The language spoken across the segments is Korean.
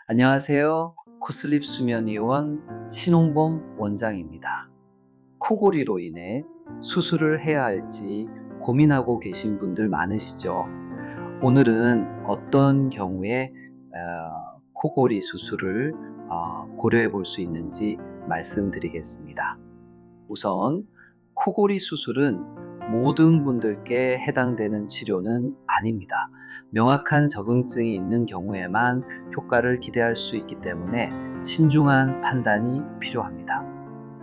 안녕하세요. 코슬립 수면의원 신홍범 원장입니다. 코골이로 인해 수술을 해야 할지 고민하고 계신 분들 많으시죠? 오늘은 어떤 경우에 코골이 수술을 고려해 볼 수 있는지 말씀드리겠습니다. 우선 코골이 수술은 모든 분들께 해당되는 치료는 아닙니다. 명확한 적응증이 있는 경우에만 효과를 기대할 수 있기 때문에 신중한 판단이 필요합니다.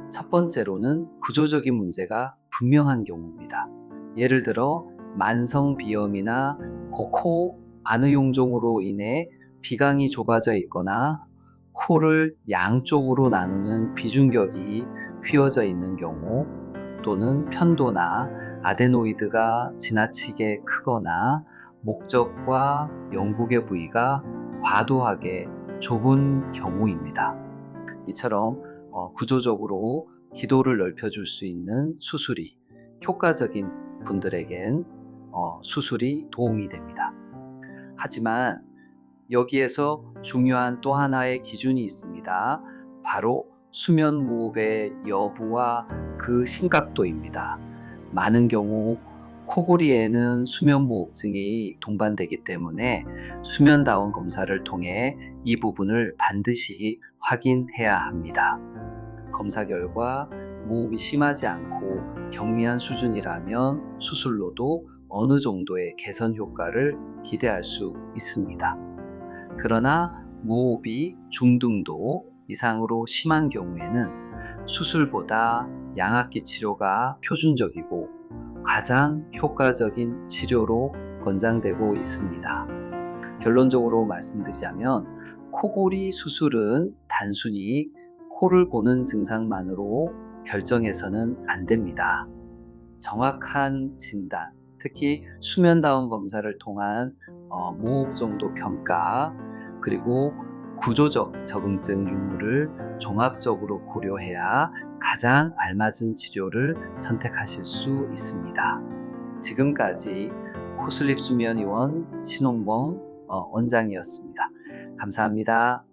첫 번째로는 구조적인 문제가 분명한 경우입니다. 예를 들어 만성 비염이나 코 안의용종으로 인해 비강이 좁아져 있거나 코를 양쪽으로 나누는 비중격이 휘어져 있는 경우, 또는 편도나 아데노이드가 지나치게 크거나 목적과 영국의 부위가 과도하게 좁은 경우입니다. 이처럼 구조적으로 기도를 넓혀줄 수 있는 수술이 효과적인 분들에겐 수술이 도움이 됩니다. 하지만 여기에서 중요한 또 하나의 기준이 있습니다. 바로 수면 무호흡의 여부와 그 심각도입니다. 많은 경우 코골이에는 수면 무호흡증이 동반되기 때문에 수면다운 검사를 통해 이 부분을 반드시 확인해야 합니다. 검사 결과 무호흡이 심하지 않고 경미한 수준이라면 수술로도 어느 정도의 개선 효과를 기대할 수 있습니다. 그러나 무호흡이 중등도 이상으로 심한 경우에는 수술보다 양압기 치료가 표준적이고 가장 효과적인 치료로 권장되고 있습니다. 결론적으로 말씀드리자면 코골이 수술은 단순히 코를 고는 증상만으로 결정해서는 안 됩니다. 정확한 진단, 특히 수면다운 검사를 통한 무호흡 정도 평가, 그리고 구조적 적응증 유무를 종합적으로 고려해야 가장 알맞은 치료를 선택하실 수 있습니다. 지금까지 코슬립 수면의원 신홍범 원장이었습니다. 감사합니다.